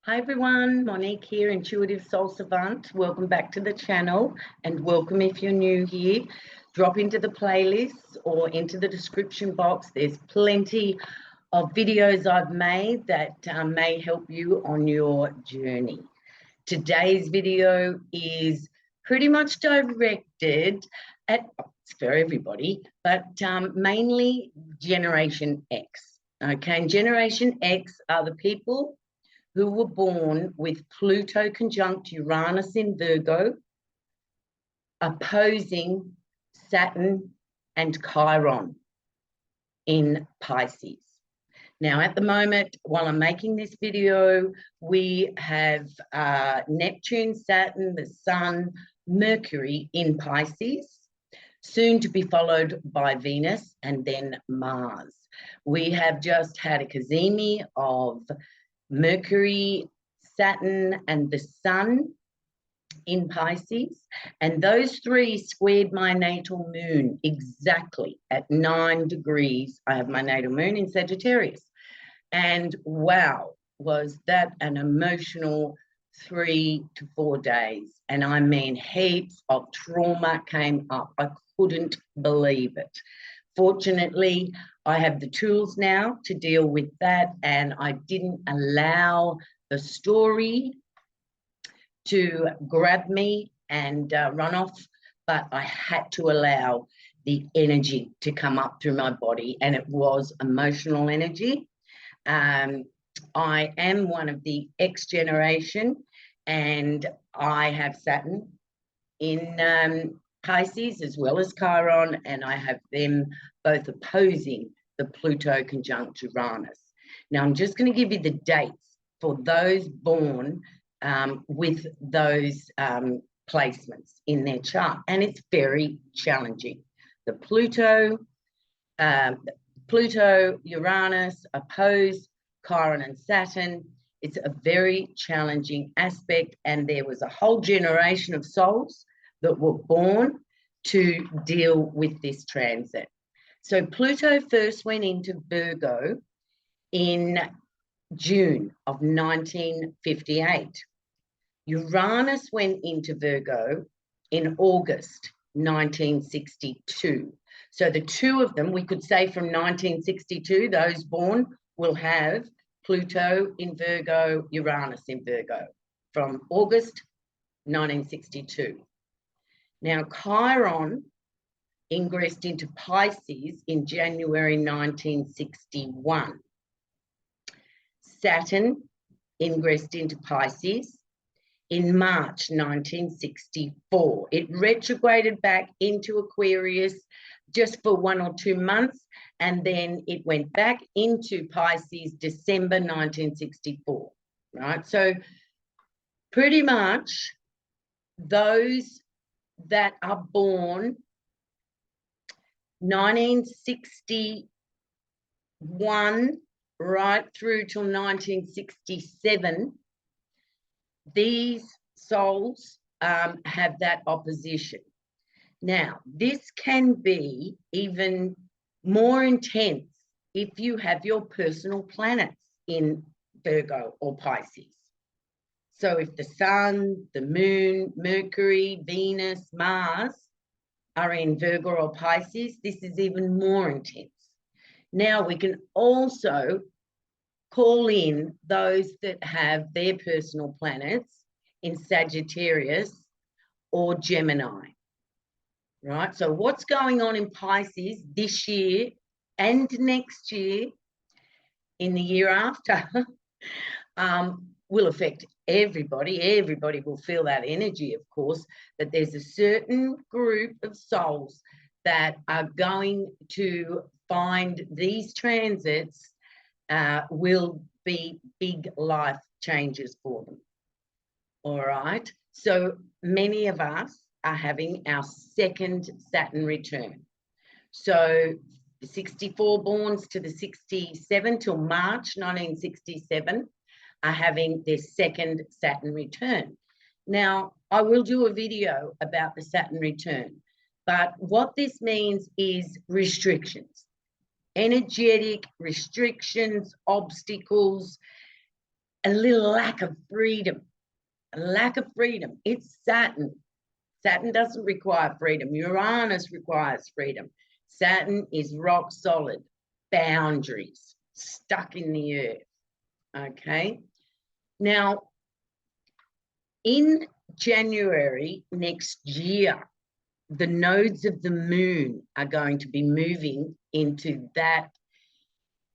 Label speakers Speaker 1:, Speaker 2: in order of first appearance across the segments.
Speaker 1: Hi everyone, Monique here, Intuitive Soul Savant. Welcome back to the channel and welcome if you're new here. Drop into the playlist or into the description box. There's plenty of videos I've made that may help you on your journey. Today's video is pretty much directed at, it's for everybody, but mainly Generation X. Okay, and Generation X are the people who were born with Pluto conjunct Uranus in Virgo, opposing Saturn and Chiron in Pisces. Now, at the moment, while I'm making this video, we have Neptune, Saturn, the Sun, Mercury in Pisces, soon to be followed by Venus and then Mars. We have just had a cazimi of Mercury, Saturn, and the Sun in Pisces, and those three squared my natal moon exactly at 9 degrees. I have my natal moon in Sagittarius, and wow, was that an emotional 3 to 4 days. And I mean, heaps of trauma came up. I couldn't believe it. Fortunately, I have the tools now to deal with that, and I didn't allow the story to grab me and run off, but I had to allow the energy to come up through my body, and it was emotional energy. I am one of the X generation, and I have Saturn in Pisces as well as Chiron, and I have them both opposing the Pluto conjunct Uranus. Now, I'm just going to give you the dates for those born with those placements in their chart, and it's very challenging. The Pluto, Uranus oppose Chiron and Saturn. It's a very challenging aspect, and there was a whole generation of souls that were born to deal with this transit. So Pluto first went into Virgo in June of 1958. Uranus went into Virgo in August 1962. So the two of them, we could say from 1962, those born will have Pluto in Virgo, Uranus in Virgo from August 1962. Now, Chiron ingressed into Pisces in January 1961. Saturn ingressed into Pisces in March 1964. It retrograded back into Aquarius just for 1 or 2 months, and then it went back into Pisces December 1964, right? So pretty much those that are born 1961 right through till 1967, these souls have that opposition. Now, this can be even more intense if you have your personal planets in Virgo or Pisces. So if the Sun, the Moon, Mercury, Venus, Mars are in Virgo or Pisces, this is even more intense. Now we can also call in those that have their personal planets in Sagittarius or Gemini, right? So what's going on in Pisces this year and next year, in the year after, will affect everybody. Everybody will feel that energy, of course, but there's a certain group of souls that are going to find these transits will be big life changes for them. All right. So many of us are having our second Saturn return. So the 64 borns to the 67 till March 1967 are having their second Saturn return. Now, I will do a video about the Saturn return, but what this means is restrictions, energetic restrictions, obstacles, a little lack of freedom, a lack of freedom. It's Saturn. Saturn doesn't require freedom. Uranus requires freedom. Saturn is rock solid, boundaries, stuck in the earth. Okay. Now, in January next year, the nodes of the moon are going to be moving into that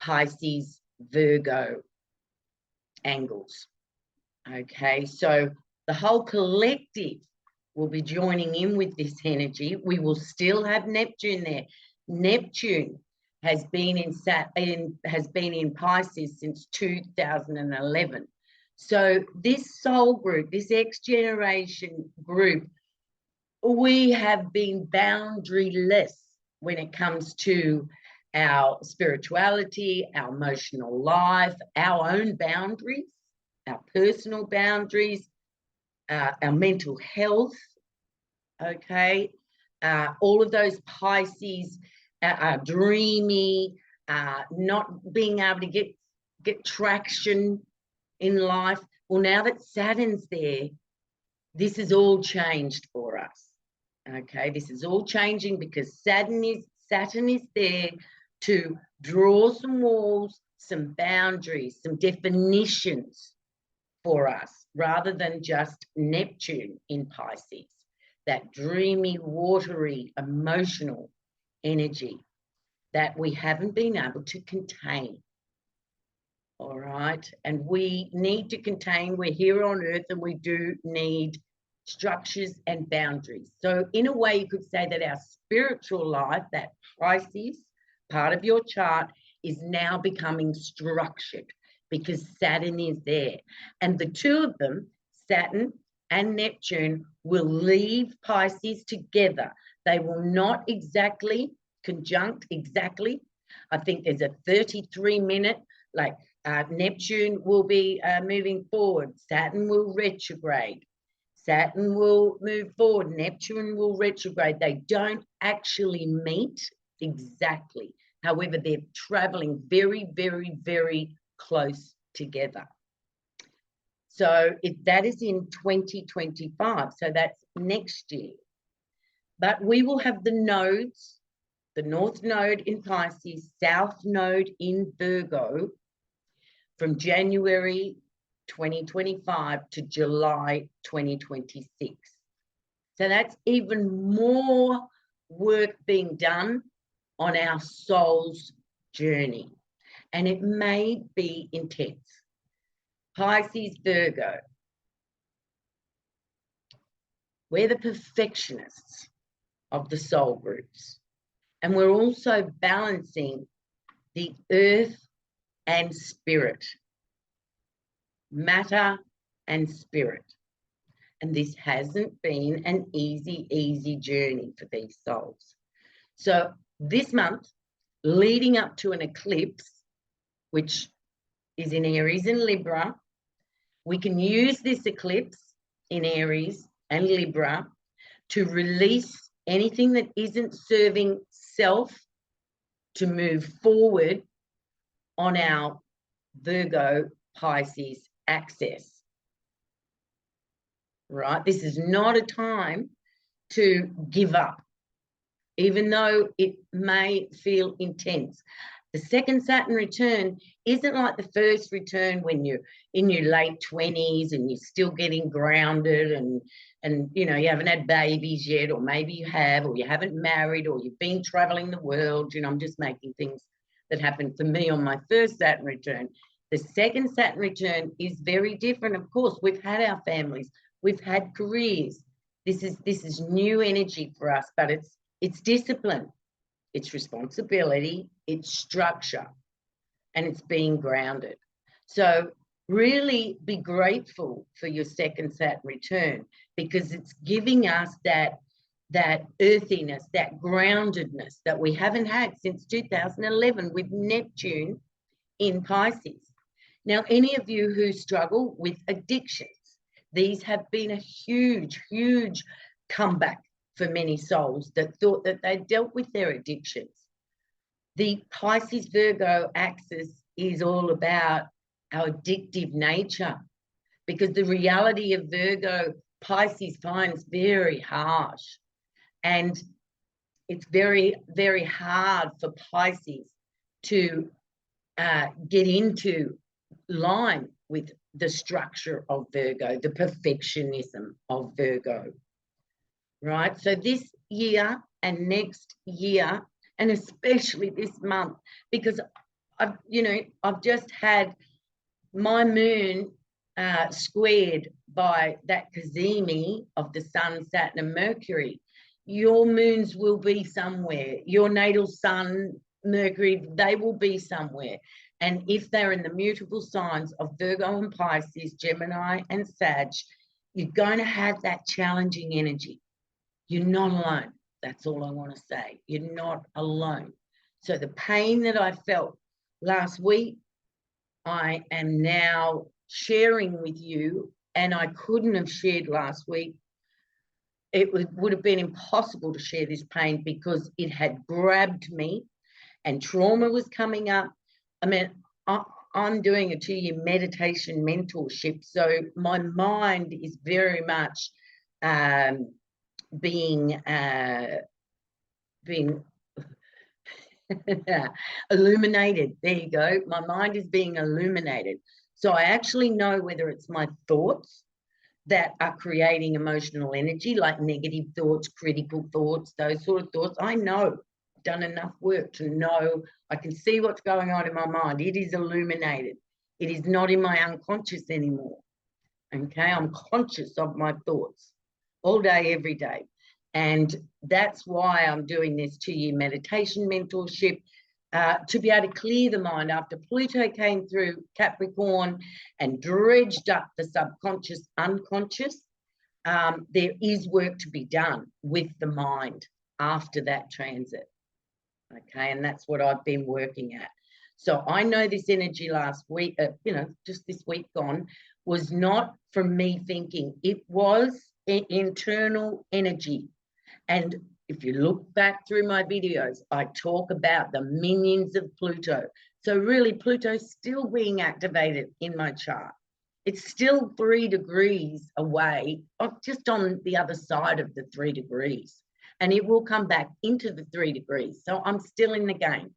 Speaker 1: Pisces Virgo angles. Okay, so the whole collective will be joining in with this energy. We will still have Neptune there. Neptune has been in Pisces since 2011. So this soul group, this X generation group, we have been boundaryless when it comes to our spirituality, our emotional life, our own boundaries, our personal boundaries, our mental health. Okay, all of those Pisces are dreamy, not being able to get traction in life. Well, now that Saturn's there, this is all changed for us. Okay, this is all changing because Saturn is there to draw some walls, some boundaries, some definitions for us, rather than just Neptune in Pisces, that dreamy, watery, emotional energy that we haven't been able to contain. All right, and we need to contain. We're here on Earth and we do need structures and boundaries. So in a way, you could say that our spiritual life, that Pisces part of your chart, is now becoming structured because Saturn is there. And the two of them, Saturn and Neptune, will leave Pisces together. They will not exactly conjunct exactly. I think there's a 33-minute, like Neptune will be moving forward. Saturn will retrograde. Saturn will move forward. Neptune will retrograde. They don't actually meet exactly. However, they're traveling very, very, very close together. So that is in 2025. So that's next year. But we will have the nodes, the North Node in Pisces, South Node in Virgo, from January 2025 to July 2026. So that's even more work being done on our soul's journey. And it may be intense. Pisces, Virgo, we're the perfectionists of the soul groups. And we're also balancing the earth and spirit, matter and spirit. And this hasn't been an easy journey for these souls. So this month, leading up to an eclipse, which is in Aries and Libra, we can use this eclipse in Aries and Libra to release anything that isn't serving self to move forward on our Virgo Pisces axis. Right? This is not a time to give up, even though it may feel intense. The second Saturn return isn't like the first return when you're in your late 20s and you're still getting grounded and you know, you haven't had babies yet, or maybe you have, or you haven't married, or you've been traveling the world. You know, I'm just making things that happened for me on my first Saturn return. The second Saturn return is very different. Of course, we've had our families, we've had careers. This is new energy for us, but it's discipline, it's responsibility, it's structure, and it's being grounded. So really be grateful for your second Saturn return, because it's giving us that earthiness, that groundedness that we haven't had since 2011 with Neptune in Pisces. Now, any of you who struggle with addictions, these have been a huge comeback for many souls that thought that they dealt with their addictions. The Pisces Virgo axis is all about our addictive nature, because the reality of Virgo, Pisces finds very harsh. And it's very, very hard for Pisces to get into line with the structure of Virgo, the perfectionism of Virgo, right? So this year and next year, and especially this month, because I've just had my moon squared by that cazimi of the Sun, Saturn, and Mercury. Your moons will be somewhere. Your natal Sun, Mercury, they will be somewhere. And if they're in the mutable signs of Virgo and Pisces, Gemini and Sag, you're going to have that challenging energy. You're not alone. That's all I want to say. You're not alone. So the pain that I felt last week, I am now sharing with you, and I couldn't have shared last week. It would have been impossible to share this pain because it had grabbed me and trauma was coming up. I mean, I'm doing a 2-year meditation mentorship, so my mind is very much being illuminated. There you go. My mind is being illuminated. So I actually know whether it's my thoughts that are creating emotional energy, like negative thoughts, critical thoughts, those sort of thoughts. I know, I've done enough work to know, I can see what's going on in my mind. It is illuminated. It is not in my unconscious anymore. Okay, I'm conscious of my thoughts all day, every day. And that's why I'm doing this 2-year meditation mentorship, to be able to clear the mind after Pluto came through Capricorn and dredged up the subconscious, unconscious. There is work to be done with the mind after that transit. Okay, and that's what I've been working at. So I know this energy last week, just this week gone, was not from me thinking. It was an internal energy. And if you look back through my videos, I talk about the minions of Pluto. So really, Pluto's still being activated in my chart. It's still 3 degrees away, just on the other side of the 3 degrees. And it will come back into the 3 degrees. So I'm still in the game.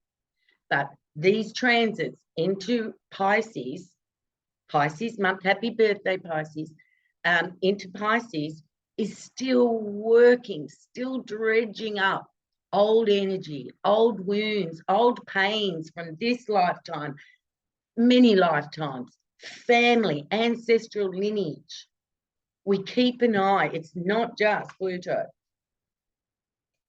Speaker 1: But these transits into Pisces month, happy birthday, Pisces, into Pisces, is still working, still dredging up old energy, old wounds, old pains from this lifetime, many lifetimes, family, ancestral lineage. We keep an eye. It's not just Pluto.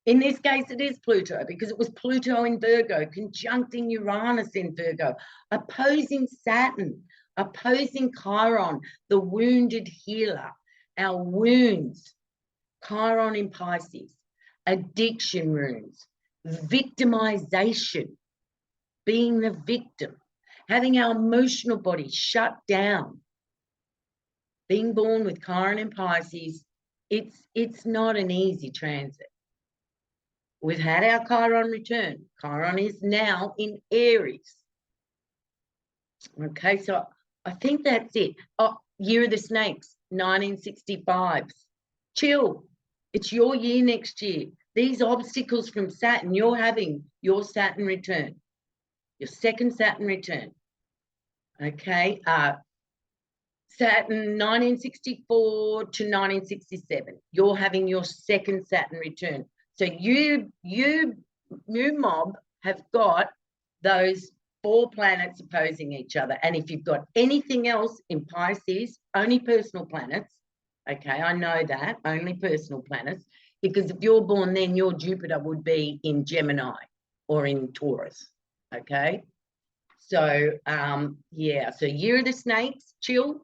Speaker 1: In this case, it is Pluto, because it was Pluto in Virgo, conjuncting Uranus in Virgo, opposing Saturn, opposing Chiron, the wounded healer. Our wounds, Chiron in Pisces, addiction wounds, victimization, being the victim, having our emotional body shut down. Being born with Chiron in Pisces, it's not an easy transit. We've had our Chiron return. Chiron is now in Aries. Okay, so I think that's it. Oh, Year of the Snakes, 1965. Chill. It's your year next year. These obstacles from Saturn, you're having your Saturn return, your second Saturn return. Okay, Saturn 1964 to 1967. You're having your second Saturn return. So you mob have got those 4 planets opposing each other. And if you've got anything else in Pisces, only personal planets. Okay, I know that, only personal planets, because if you're born then, your Jupiter would be in Gemini or in Taurus. Okay, so yeah, so Year of the Snakes, chill.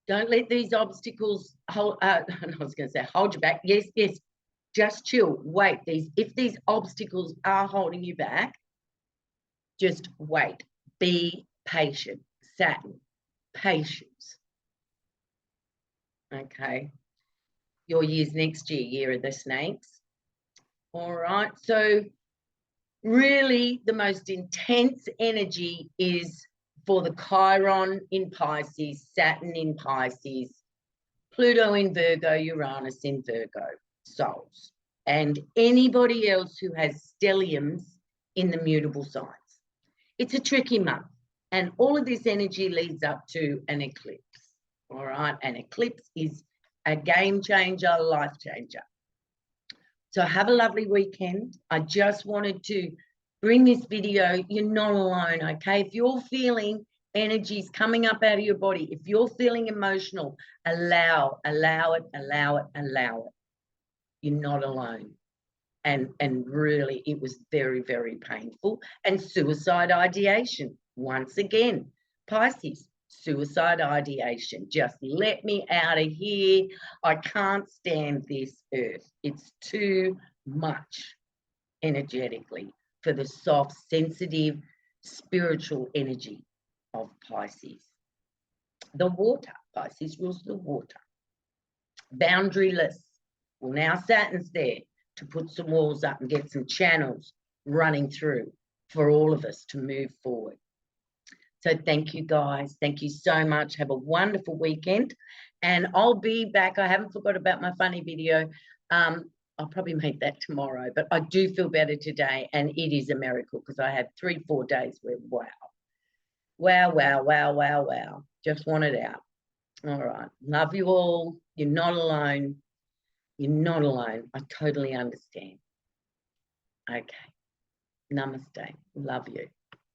Speaker 1: Don't let these obstacles hold, I was going to say hold you back. Yes, just chill. Wait, if these obstacles are holding you back, just wait. Be patient. Saturn, patience. Okay. Your year's next year, Year of the Snakes. All right. So really the most intense energy is for the Chiron in Pisces, Saturn in Pisces, Pluto in Virgo, Uranus in Virgo souls, and anybody else who has stelliums in the mutable signs. It's a tricky month, and all of this energy leads up to an eclipse. All right, an eclipse is a game changer, life changer. So have a lovely weekend. I just wanted to bring this video. You're not alone, okay? If you're feeling energies coming up out of your body, if you're feeling emotional, allow it. You're not alone. And really, it was very, very painful. And suicide ideation, once again, Pisces, suicide ideation. Just let me out of here. I can't stand this earth. It's too much energetically for the soft, sensitive, spiritual energy of Pisces. The water, Pisces rules the water. Boundaryless. Well, now Saturn's there to put some walls up and get some channels running through for all of us to move forward. So thank you, guys. Thank you so much. Have a wonderful weekend. And I'll be back. I haven't forgot about my funny video. I'll probably make that tomorrow. But I do feel better today. And it is a miracle because I had 3-4 days where, wow. Just want it out. All right. Love you all. You're not alone. You're not alone. I totally understand. Okay. Namaste. Love you.